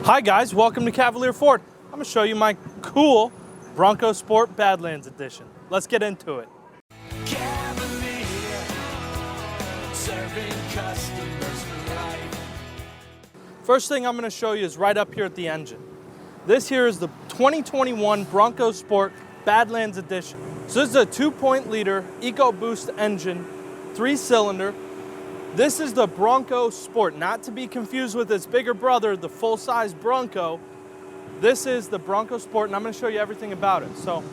Hi guys, welcome to Cavalier Ford. I'm going to show you my cool Bronco Sport Badlands edition. Let's get into it. Cavalier, serving customers right. First thing I'm going to show you is right up here at the engine. This here is the 2021 Bronco Sport Badlands edition. So this is a 2.0-liter EcoBoost engine, 3-cylinder. This is the Bronco Sport, not to be confused with its bigger brother, the full-size Bronco. This is the Bronco Sport, and I'm going to show you everything about it. So,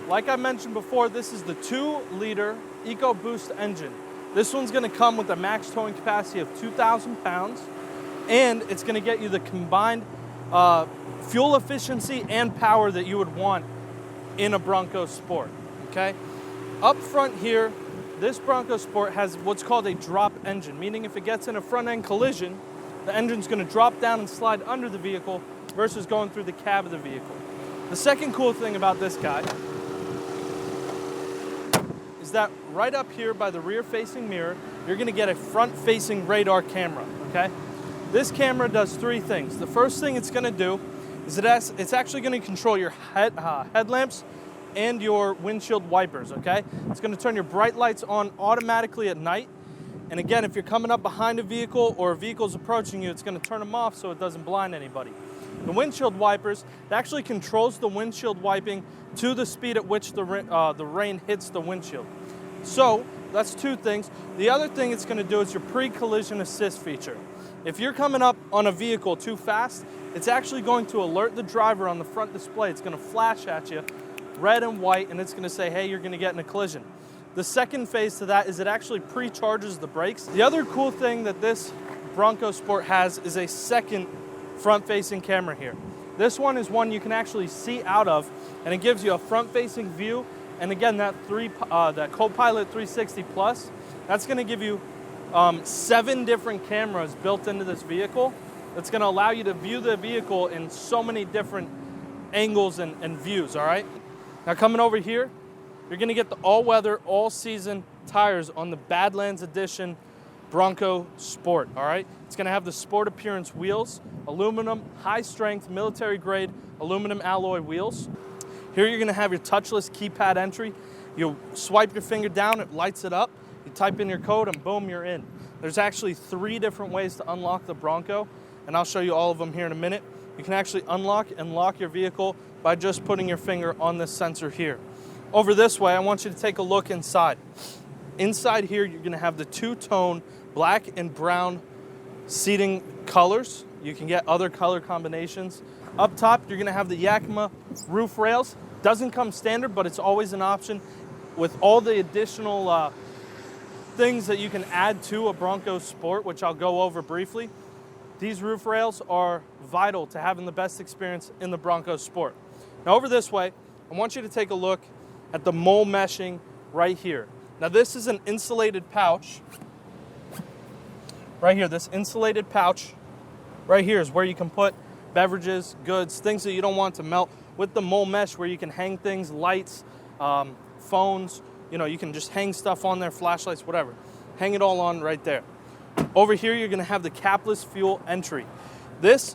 like I mentioned before, this is the 2-liter EcoBoost engine. This one's going to come with a max towing capacity of 2,000 pounds, and it's going to get you the combined fuel efficiency and power that you would want in a Bronco Sport, okay? Up front here, this Bronco Sport has what's called a drop engine, meaning if it gets in a front-end collision, the engine's going to drop down and slide under the vehicle versus going through the cab of the vehicle. The second cool thing about this guy is that right up here by the rear-facing mirror, you're going to get a front-facing radar camera, okay? This camera does three things. The first thing it's going to do is it's actually going to control your headlamps and your windshield wipers, okay? It's going to turn your bright lights on automatically at night. And again, if you're coming up behind a vehicle or a vehicle's approaching you, it's going to turn them off so it doesn't blind anybody. The windshield wipers, it actually controls the windshield wiping to the speed at which the rain hits the windshield. So that's two things. The other thing it's going to do is your pre-collision assist feature. If you're coming up on a vehicle too fast, it's actually going to alert the driver on the front display. It's going to flash at you, red and white, and it's going to say, hey, you're going to get in a collision. The second phase to that is it actually pre-charges the brakes. The other cool thing that this Bronco Sport has is a second front-facing camera here. This one is one you can actually see out of, and it gives you a front-facing view. And again, that Copilot 360 Plus, that's going to give you 7 different cameras built into this vehicle. That's going to allow you to view the vehicle in so many different angles and views, all right? Now coming over here, you're going to get the all-weather, all-season tires on the Badlands Edition Bronco Sport, all right? It's going to have the Sport Appearance wheels, aluminum, high-strength, military-grade aluminum alloy wheels. Here you're going to have your touchless keypad entry. You swipe your finger down, it lights it up. You type in your code, and boom, you're in. There's actually 3 different ways to unlock the Bronco, and I'll show you all of them here in a minute. You can actually unlock and lock your vehicle by just putting your finger on this sensor here. Over this way, I want you to take a look inside. Inside here, you're going to have the 2-tone black and brown seating colors. You can get other color combinations. Up top, you're going to have the Yakima roof rails. Doesn't come standard, but it's always an option with all the additional things that you can add to a Bronco Sport, which I'll go over briefly. These roof rails are vital to having the best experience in the Bronco Sport. Now over this way, I want you to take a look at the mole meshing right here. Now this is an insulated pouch. Right here, this insulated pouch right here is where you can put beverages, goods, things that you don't want to melt, with the mole mesh where you can hang things, lights, phones, you can just hang stuff on there, flashlights, whatever. Hang it all on right there. Over here, you're going to have the capless fuel entry.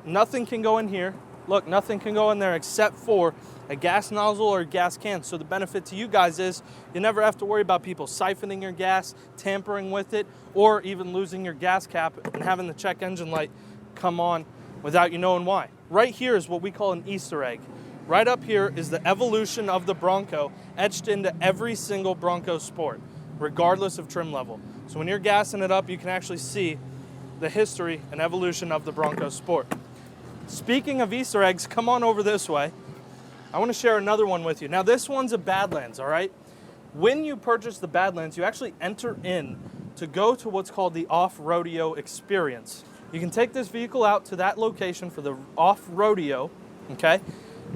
Nothing can go in here. Look, nothing can go in there except for a gas nozzle or a gas can. So the benefit to you guys is you never have to worry about people siphoning your gas, tampering with it, or even losing your gas cap and having the check engine light come on without you knowing why. Right here is what we call an Easter egg. Right up here is the evolution of the Bronco etched into every single Bronco Sport, regardless of trim level. So when you're gassing it up, you can actually see the history and evolution of the Bronco Sport. Speaking of Easter eggs, come on over this way. I want to share another one with you. Now this one's a Badlands, all right? When you purchase the Badlands, you actually enter in to go to what's called the off-rodeo experience. You can take this vehicle out to that location for the off-rodeo, okay?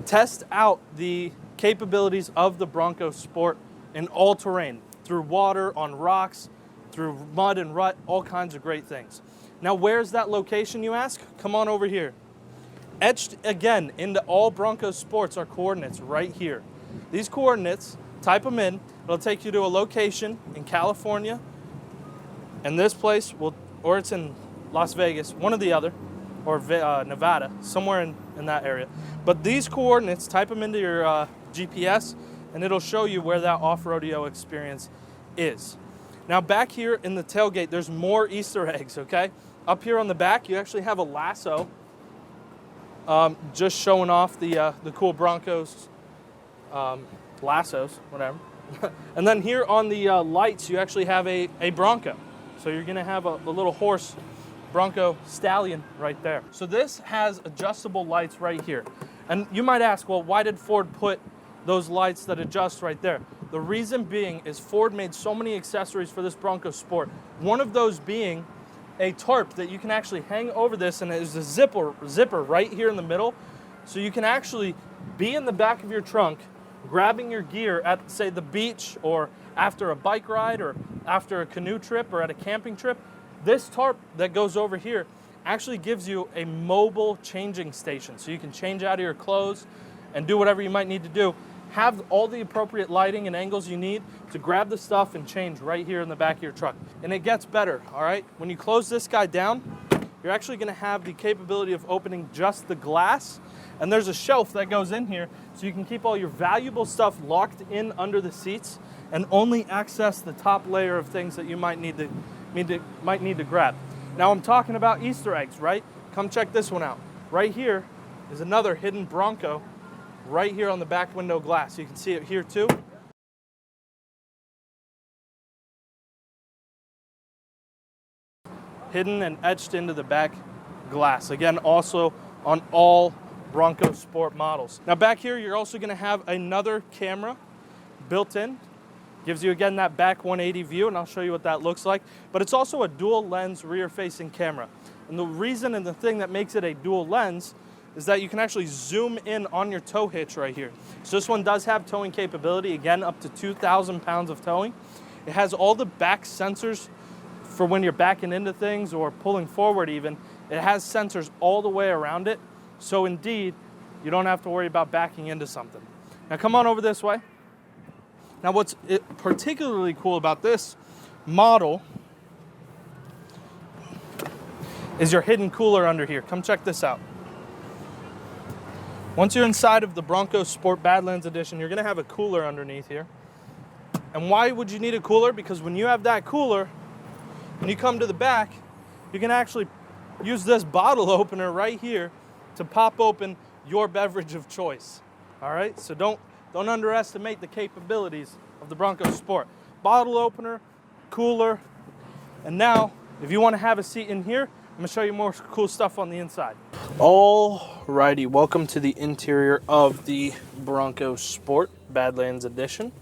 Test out the capabilities of the Bronco Sport in all terrain, through water, on rocks, through mud and rut, all kinds of great things. Now, where's that location, you ask? Come on over here. Etched again into all Bronco Sports are coordinates right here. These coordinates, type them in, it'll take you to a location in California, and this place will, or it's in Las Vegas, one or the other, or Nevada, somewhere in that area. But these coordinates, type them into your GPS, and it'll show you where that off-rodeo experience is. Now back here in the tailgate, there's more Easter eggs, okay? Up here on the back, you actually have a lasso, just showing off the cool Broncos lassos, whatever. And then here on the lights, you actually have a Bronco. So you're gonna have a little horse Bronco stallion right there. So this has adjustable lights right here. And you might ask, well, why did Ford put those lights that adjust right there? The reason being is Ford made so many accessories for this Bronco Sport. One of those being a tarp that you can actually hang over this, and there's a zipper right here in the middle. So you can actually be in the back of your trunk, grabbing your gear at, say, the beach, or after a bike ride, or after a canoe trip, or at a camping trip. This tarp that goes over here actually gives you a mobile changing station. So you can change out of your clothes and do whatever you might need to do. Have all the appropriate lighting and angles you need to grab the stuff and change right here in the back of your truck. And it gets better, all right? When you close this guy down, you're actually gonna have the capability of opening just the glass, and there's a shelf that goes in here so you can keep all your valuable stuff locked in under the seats and only access the top layer of things that you might need to grab. Now I'm talking about Easter eggs, right? Come check this one out. Right here is another hidden Bronco right here on the back window glass. You can see it here too. Hidden and etched into the back glass. Again, also on all Bronco Sport models. Now back here, you're also gonna have another camera built in. Gives you, again, that back 180 view, and I'll show you what that looks like. But it's also a dual lens rear-facing camera. And the reason and the thing that makes it a dual lens is that you can actually zoom in on your tow hitch right here. So this one does have towing capability, again, up to 2,000 pounds of towing. It has all the back sensors for when you're backing into things or pulling forward even. It has sensors all the way around it. So indeed, you don't have to worry about backing into something. Now come on over this way. Now what's particularly cool about this model is your hidden cooler under here. Come check this out. Once you're inside of the Bronco Sport Badlands Edition, you're gonna have a cooler underneath here. And why would you need a cooler? Because when you have that cooler, when you come to the back, you can actually use this bottle opener right here to pop open your beverage of choice. All right, so don't underestimate the capabilities of the Bronco Sport. Bottle opener, cooler, and now, if you want to have a seat in here, I'm gonna show you more cool stuff on the inside. Alrighty, welcome to the interior of the Bronco Sport Badlands Edition.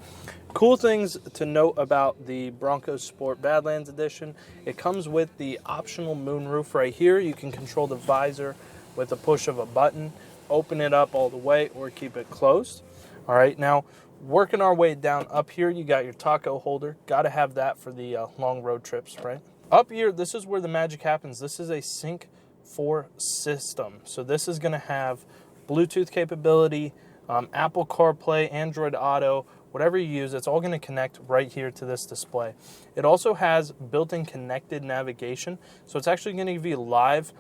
Cool things to note about the Bronco Sport Badlands Edition: it comes with the optional moonroof right here. You can control the visor with a push of a button, open it up all the way, or keep it closed. All right, now working our way down up here, you got your taco holder. Got to have that for the long road trips, right? Up here, this is where the magic happens. This is a Sync 4 system. So this is going to have Bluetooth capability, Apple CarPlay, Android Auto, whatever you use, it's all going to connect right here to this display. It also has built-in connected navigation. So it's actually going to give you live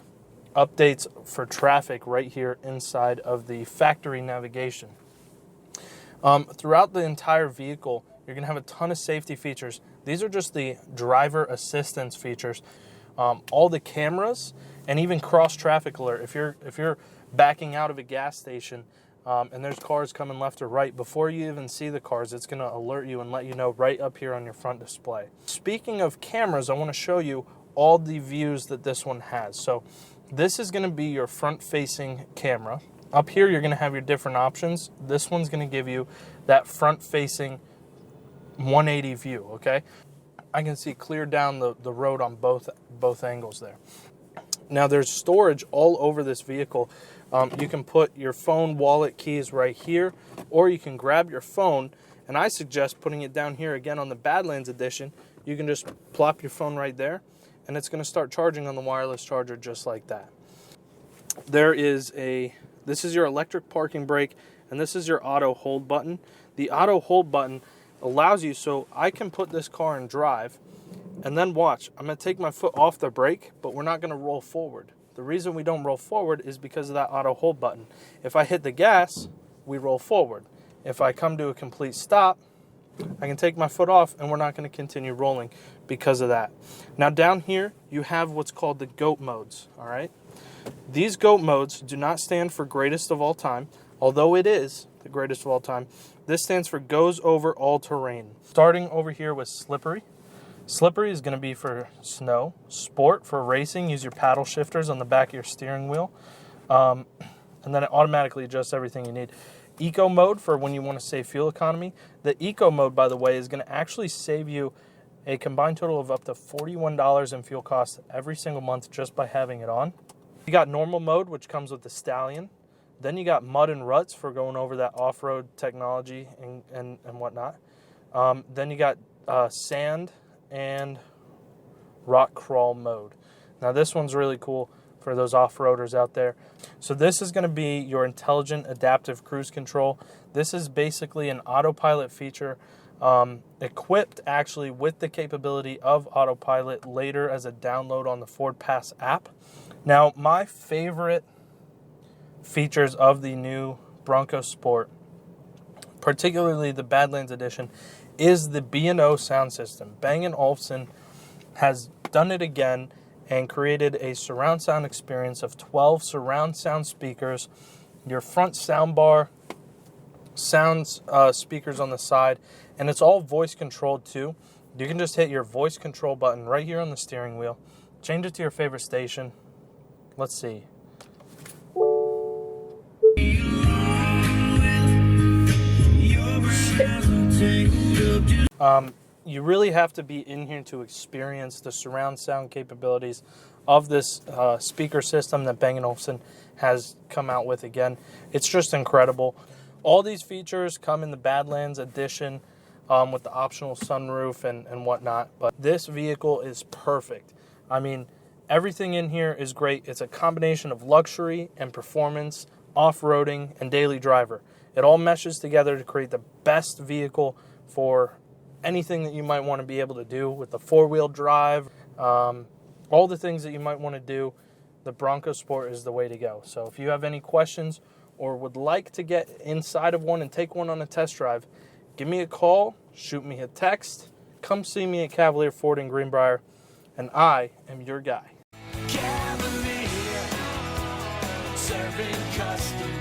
updates for traffic right here inside of the factory navigation. Throughout the entire vehicle, you're going to have a ton of safety features. These are just the driver assistance features. All the cameras and even cross traffic alert. If you're backing out of a gas station and there's cars coming left or right, before you even see the cars, it's going to alert you and let you know right up here on your front display. Speaking of cameras, I want to show you all the views that this one has. So this is going to be your front-facing camera. Up here, you're going to have your different options. This one's going to give you that front-facing 180 view, okay? I can see clear down the road on both angles there. Now, there's storage all over this vehicle. You can put your phone, wallet, keys right here, or you can grab your phone, and I suggest putting it down here again on the Badlands Edition. You can just plop your phone right there, and it's going to start charging on the wireless charger just like that. This is your electric parking brake, and this is your auto hold button. The auto hold button allows you, so I can put this car in drive, and then watch. I'm going to take my foot off the brake, but we're not going to roll forward. The reason we don't roll forward is because of that auto hold button. If I hit the gas, we roll forward. If I come to a complete stop, I can take my foot off and we're not going to continue rolling because of that. Now down here, you have what's called the GOAT modes, all right? These GOAT modes do not stand for greatest of all time, although it is the greatest of all time. This stands for goes over all terrain. Starting over here with slippery. Slippery is going to be for snow. Sport for racing. Use your paddle shifters on the back of your steering wheel. And then it automatically adjusts everything you need. Eco mode for when you want to save fuel economy. The eco mode, by the way, is going to actually save you a combined total of up to $41 in fuel costs every single month just by having it on. You got normal mode, which comes with the Stallion. Then you got mud and ruts for going over that off-road technology and whatnot. Then you got sand and rock crawl mode. Now this one's really cool for those off-roaders out there. So this is going to be your intelligent adaptive cruise control. This is basically an autopilot feature equipped actually with the capability of autopilot later as a download on the Ford Pass app. Now my favorite features of the new Bronco Sport, particularly the Badlands edition, is the B&O sound system. Bang & Olufsen has done it again and created a surround sound experience of 12 surround sound speakers, your front sound bar, sound speakers on the side, and it's all voice controlled too. You can just hit your voice control button right here on the steering wheel, change it to your favorite station. Let's see. You really have to be in here to experience the surround sound capabilities of this speaker system that Bang & Olufsen has come out with again. It's just incredible. All these features come in the Badlands edition with the optional sunroof and whatnot, but this vehicle is perfect. I mean, everything in here is great. It's a combination of luxury and performance, off-roading, and daily driver. It all meshes together to create the best vehicle for anything that you might want to be able to do with the four-wheel drive, all the things that you might want to do. The Bronco Sport is the way to go. So if you have any questions or would like to get inside of one and take one on a test drive, give me a call, shoot me a text, come see me at Cavalier Ford in Greenbrier, and I am your guy. Cavalier, serving customers.